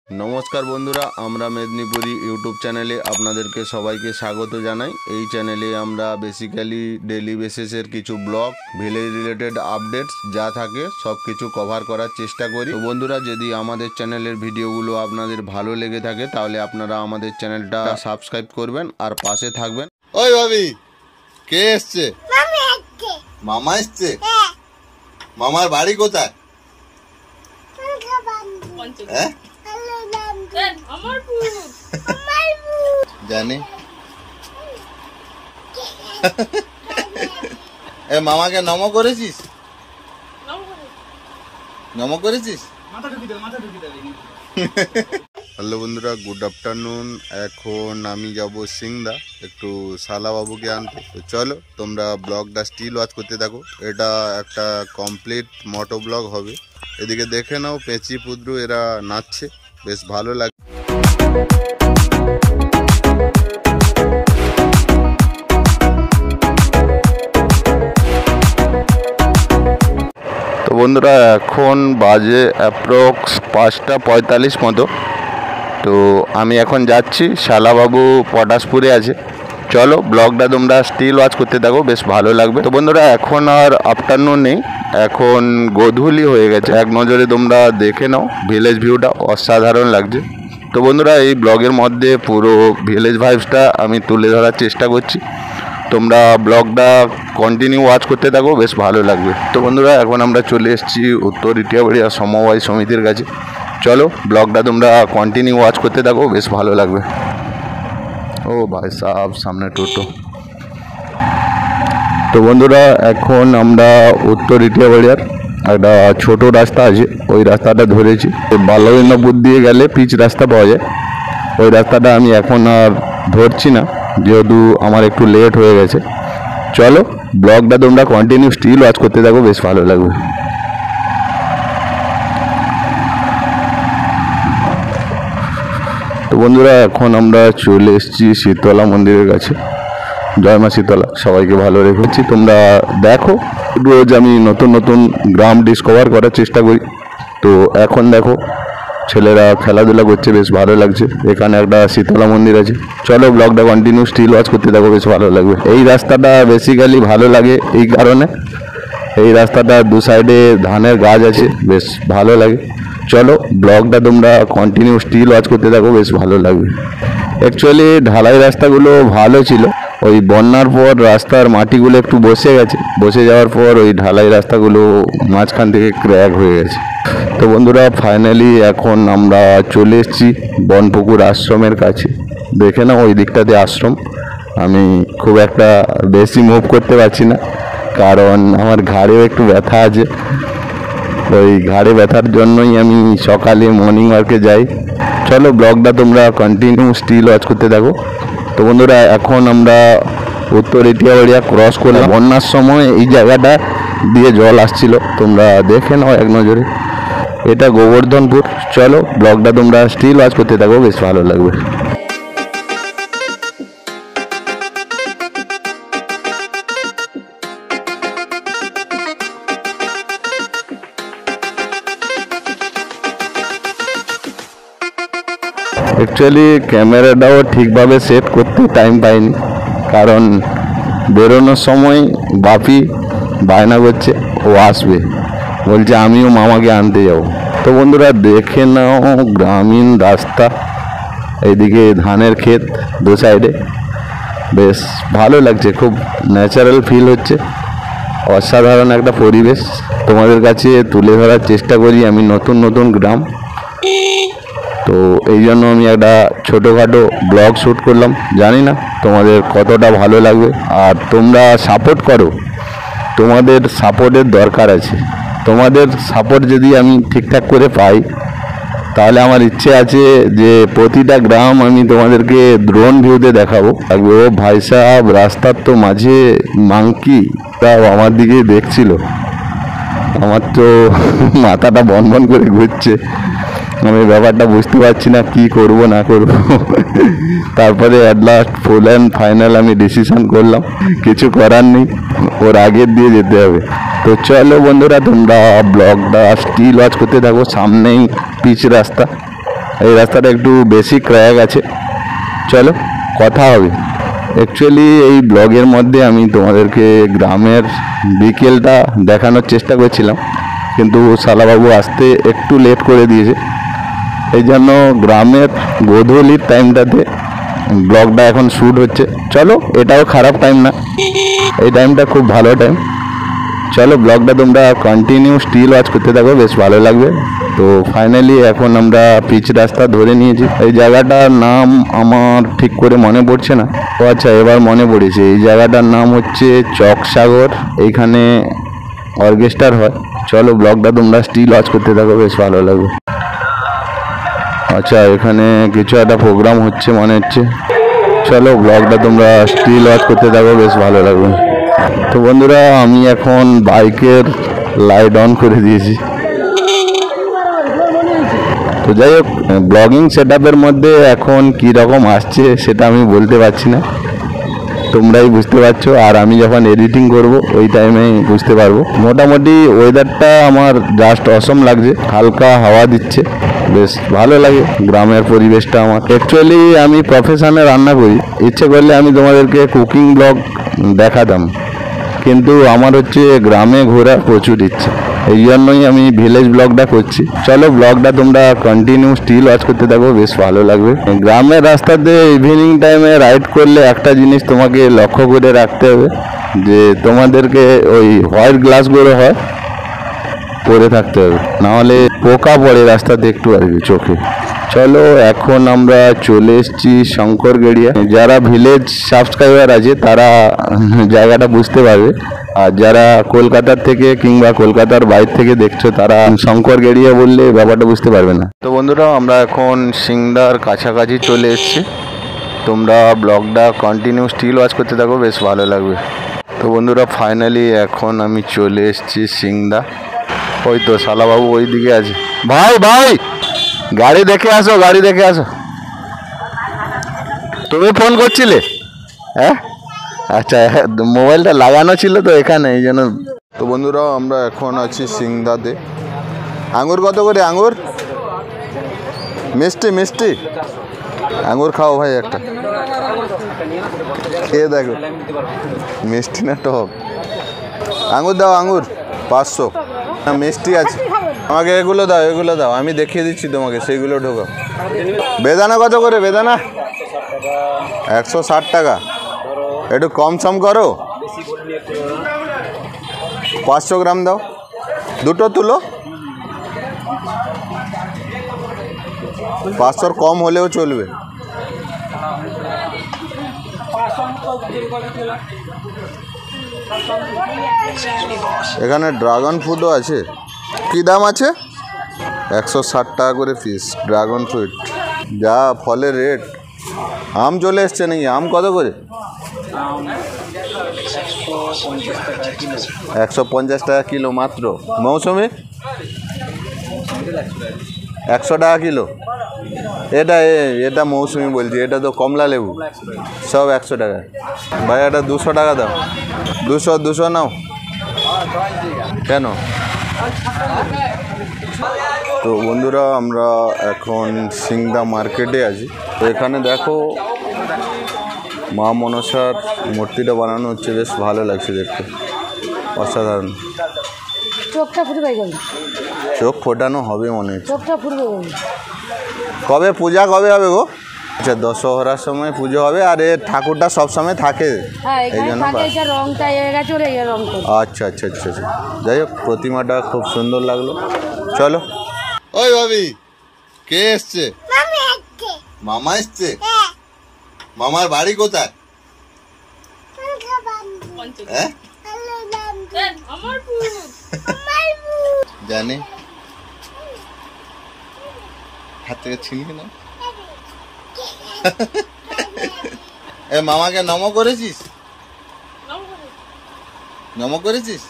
नमस्कार बंधुरा आमरा मेदिनीपुरी यूट्यूब चैनेले आपनादेरके सबाइके स्वागत जानाई। এই চ্যানেলে আমরা বেসিক্যালি ডেইলি বেসিসের কিছু ব্লগ ভিলেজ রিলেটেড আপডেটস যা থাকে সব কিছু কভার করার চেষ্টা করি। তো বন্ধুরা যদি আমাদের চ্যানেলের ভিডিওগুলো আপনাদের ভালো লেগে থাকে তাহলে আপনারা আমাদের চ্যানেলটা সাবস্ক্রাইব করবেন আর পাশে থাকবেন। ওই ভাবি কে এসেছে? মামা এসেছে। মামার বাড়ি কোথায়? হ্যাঁ জানি। এ মামাকে নম করেছিস? নম করেছিস? হ্যালো বন্ধুরা, গুড আফটারনুন। এখন আমি যাব সিংদা একটু শালা বাবুকে আনতে। তো চলো তোমরা ব্লগটা স্টিল ওয়াচ করতে থাকো। এটা একটা কমপ্লিট মোটো ব্লগ হবে। এদিকে দেখে নাও পেঁচি পুদ্রু এরা নাচছে, বেশ ভালো লাগে। তো বন্ধুরা এখন বাজে অ্যাপ্রক্স 5:45 মতো। তো আমি এখন যাচ্ছি, শালাবাবু পটাশপুরে আছে। চলো ব্লগটা তোমরা স্টিল ওয়াচ করতে থাকো, বেশ ভালো লাগবে। তো বন্ধুরা এখন আর আফটারনুন নেই, এখন গোধূলি হয়ে গেছে। এক নজরে তোমরা দেখে নাও, ভিলেজ ভিউটা অসাধারণ লাগছে। তো বন্ধুরা এই ব্লগের মধ্যে পুরো ভিলেজ ভাইবসটা আমি তুলে ধরার চেষ্টা করছি। তোমরা ব্লগটা কন্টিনিউ ওয়াচ করতে থাকো, বেশ ভালো লাগবে। তো বন্ধুরা এখন আমরা চলে এসেছি উত্তর ইটিয়াবাড়িয়া সমবায় সমিতির কাছে। চলো ব্লগটা তোমরা কন্টিনিউ ওয়াচ করতে থাকো, বেশ ভালো লাগবে। ও ভাই সাহেব সামনে টোটো। তো বন্ধুরা এখন আমরা উত্তর ইটিয়াবাড়িয়ার একটা ছোট রাস্তা আছে, ওই রাস্তাটা ধরেছি। বাল্যবিন্দপুর দিয়ে গেলে পিচ রাস্তা পাওয়া যায়, ওই রাস্তাটা আমি এখন আর ধরছি না যেহেতু আমার একটু লেট হয়ে গেছে। চলো ব্লগটা তোমরা কন্টিনিউ স্টিল ওয়াচ করতে থাকো, বেশ ভালো লাগবে। তো বন্ধুরা এখন আমরা চলে এসেছি শীতলা মন্দিরের কাছে। জয় মা শীতলা সবাইকে ভালো রেখেছি। তোমরা দেখো রোজ আমি নতুন নতুন গ্রাম ডিসকভার করার চেষ্টা করি। তো এখন দেখো ছেলেরা খেলাধুলা করছে, বেশ ভালো লাগছে। এখানে একটা শীতলা মন্দির আছে। চলো ব্লগটা কন্টিনিউ স্টিল ওয়াচ করতে থাকো, বেশ ভালো লাগবে। এই রাস্তাটা বেসিক্যালি ভালো লাগে এই কারণে, এই রাস্তাটা দু সাইডে ধানের গাছ আছে, বেশ ভালো লাগে। চলো ব্লগটা তোমরা কন্টিনিউ স্টিল ওয়াচ করতে থাকো, বেশ ভালো লাগবে। অ্যাকচুয়ালি ঢালাই রাস্তাগুলো ভালো ছিল, ওই বন্যার পর রাস্তার মাটিগুলো একটু বসে গেছে, বসে যাওয়ার পর ওই ঢালাই রাস্তাগুলো মাঝখান থেকে ক্র্যাক হয়ে গেছে। তো বন্ধুরা ফাইনালি এখন আমরা চলে এসেছি বনপুকুর আশ্রমের কাছে। দেখে না ওই দিকটাতে আশ্রম। আমি খুব একটা বেশি মুভ করতে পারছি না কারণ আমার ঘাড়েও একটু ব্যথা আছে। ওই ঘাড়ে ব্যথার জন্যই আমি সকালে মর্নিং ওয়ার্কে যাই। চলো ব্লগটা তোমরা কন্টিনিউ স্টিল ওয়াচ করতে থাকো। তো বন্ধুরা এখন আমরা উত্তর ইটিয়াবাড়িয়া ক্রস করলাম। বন্যার সময় এই জায়গাটা দিয়ে জল আসছিল, তোমরা দেখে নাও এক নজরে। এটা গোবর্ধনপুর। চলো ব্লগটা তোমরা স্টিল ওয়াচ করতে থাকো, বেশ ভালো লাগবে। অ্যাকচুয়ালি ক্যামেরাটাও ঠিকভাবে সেট করতে টাইম পাইনি কারণ বেরোনোর সময় বাপি বায়না করছে ও আসবে, বলছে আমিও মামাকে আনতে যাব। তো বন্ধুরা দেখে নাও গ্রামীণ রাস্তা, এইদিকে ধানের ক্ষেত দু সাইডে, বেশ ভালো লাগছে, খুব ন্যাচারাল ফিল হচ্ছে। অসাধারণ একটা পরিবেশ তোমাদের কাছে তুলে ধরার চেষ্টা করি আমি নতুন নতুন গ্রাম। তো এই জন্য আমি একটা ছোটোখাটো ব্লগ শ্যুট করলাম। জানি না তোমাদের কতটা ভালো লাগবে, আর তোমরা সাপোর্ট করো, তোমাদের সাপোর্টের দরকার আছে। তোমাদের সাপোর্ট যদি আমি ঠিকঠাক করে পাই তাহলে আমার ইচ্ছে আছে যে প্রতিটা গ্রাম আমি তোমাদেরকে ড্রোন ভিউতে দেখাবো। ও ভাই সাহেব রাস্তার তো মাঝে মাংকি তাও আমার দিকেই দেখছিল, আমার তো মাথাটা বন বন করে ঘুরছে। আমি ব্যাপারটা বুঝতে পারছি না কি করব না করব। তারপরে at last full and final আমি ডিসিশন করলাম কিছু করার নেই, ওর আগের দিয়ে যেতে হবে। তো চলো বন্ধুরা তোমরা ব্লগটা স্টিল ওয়াচ করতে থাকো, সামনেই পিচ রাস্তা। এই রাস্তাটা একটু বেশি ক্র্যাক আছে। চলো কথা হবে। অ্যাকচুয়ালি এই ব্লগের মধ্যে আমি তোমাদেরকে গ্রামের বিকেলটা দেখানোর চেষ্টা করছিলাম, কিন্তু শালাবাবু আসতে একটু লেট করে দিয়েছে, এই জন্য গ্রামের গোধূলির টাইমটাতে ব্লগটা এখন শ্যুট হচ্ছে। চলো, এটাও খারাপ টাইম না, এই টাইমটা খুব ভালো টাইম। চলো ব্লগটা তোমরা কন্টিনিউ স্টিল ওয়াচ করতে থাকো, বেশ ভালো লাগবে। তো ফাইনালি এখন আমরা পিচ রাস্তা ধরে নিয়েছি। এই জায়গাটার নাম আমার ঠিক করে মনে পড়ছে না। ও আচ্ছা, এবার মনে পড়েছে, এই জায়গাটার নাম হচ্ছে চকসাগর, এইখানে অর্কেস্ট্রার হয়। চলো ব্লগটা তোমরা স্টিল ওয়াচ করতে থাকো, বেশ ভালো লাগবে। আচ্ছা, এখানে কিছু একটা প্রোগ্রাম হচ্ছে মনে হচ্ছে। চলো ব্লগটা তোমরা স্টিল ওয়াচ করতে থাকো, বেশ ভালো লাগবে। তো বন্ধুরা, আমি এখন বাইকের লাইট অন করে দিয়েছি। তো যাই হোক, ব্লগিং সেট আপের মধ্যে এখন কী রকম আসছে সেটা আমি বলতে পারছি না, তোমরাই বুঝতে পারছো। আর আমি যখন এডিটিং করব ওই টাইমেই বুঝতে পারবো। মোটামুটি ওয়েদারটা আমার জাস্ট অসম লাগছে, হালকা হাওয়া দিচ্ছে, বেশ ভালো লাগে গ্রামের পরিবেশটা আমার। অ্যাকচুয়ালি আমি প্রফেশনে রান্না করি, ইচ্ছে করলে আমি তোমাদেরকে কুকিং ব্লগ দেখাতাম, কিন্তু আমার হচ্ছে গ্রামে ঘোরার প্রচুর ইচ্ছে, এই জন্যই আমি ভিলেজ ব্লগটা করছি। চলো ব্লগটা তোমরা কন্টিনিউ স্টিল ওয়াচ করতে থাকো, বেশ ভালো লাগবে। গ্রামের রাস্তাতে ইভিনিং টাইমে রাইড করলে একটা জিনিস তোমাকে লক্ষ্য করে রাখতে হবে, যে তোমাদেরকে ওই হোয়াইট গ্লাসগুলো হয় পরে থাকতে হবে, নাহলে পোকা পড়ে রাস্তাতে একটু আর কি চোখে। চলো এখন আমরা চলে এসেছি শঙ্করগড়িয়া। যারা ভিলেজ সাবস্ক্রাইবার আছে তারা জায়গাটা বুঝতে পারবে, আর যারা কলকাতার থেকে কিংবা কলকাতার বাইরে থেকে দেখছো তারা শঙ্করগড়িয়া বললে ব্যাপারটা বুঝতে পারবে না। তো বন্ধুরা, আমরা এখন সিংদার কাছাকাছি চলে এসেছি। তোমরা ব্লগটা কন্টিনিউ স্টিল ওয়াচ করতে থাকো, বেশ ভালো লাগবে। তো বন্ধুরা, ফাইনালি এখন আমি চলে এসেছি সিংদা। ওই তো শালাবাবু ওই দিকে আছে। ভাই ভাই, গাড়ি দেখে আসো, গাড়ি দেখে আসো। তুমি ফোন করছিলে? হ্যাঁ আচ্ছা, মোবাইলটা লাগানো ছিল তো এখানে, এই জন্য। তো বন্ধুরা, আমরা এখন আছি সিংদাতে। আঙুর কত করে? আঙুর মিষ্টি মিষ্টি আঙুর খাও ভাই, একটা খেয়ে দেখো, মিষ্টি না টক। আঙুর দাও, আঙুর 500। মিষ্টি আছে, আমাকে এগুলো দাও, এগুলো দাও, আমি দেখিয়ে দিচ্ছি তোমাকে, সেইগুলো ঢোকাও। বেদানা কত করে? বেদানা 160 টাকা। একটু কম সম করো, 500 গ্রাম দাও, দুটো তুলো। 500 কম হলেও চলবে। এখানে ড্রাগন ফ্রুটও আছে। কী দাম আছে? 160 টাকা করে পিস ড্রাগন ফ্রুট। যা ফলের রেট। আম চলে এসছে নাকি? আম কত করে? 150 টাকা কিলো মাত্র। মৌসুমি 100 টাকা কিলো। এটা মৌসুমি বলছি, এটা তো কমলা লেবু, সব 100 টাকা। ভাই এটা 200 টাকা দাও। 200 নাও। কেন? তো বন্ধুরা, আমরা এখন সিংদা মার্কেটে আছি। তো এখানে দেখো মা মনসার মূর্তিটা বানানো হচ্ছে, বেশ ভালো লাগছে দেখতে, অসাধারণ। চোখটা ফুটবে, চোখ ফোটানো হবে মনে হচ্ছে। চোখটা ফুটবে। কবে পূজা কবে হবে গো? আচ্ছা, দশহরার সময় পুজো হবে। আর এ ঠাকুরটা সব সময় থাকে, এই জন্য। আচ্ছা আচ্ছা আচ্ছা আচ্ছা, যাই হোক, প্রতিমাটা খুব সুন্দর লাগলো। চলো। ওই ভাবি, কে এসছে? মামা এসছে? মামার বাড়ি কোথায়? হ্যাঁ জানি, হাত থেকে ছিনকে না। এ মামাকে নম করেছিস? নম করেছিস?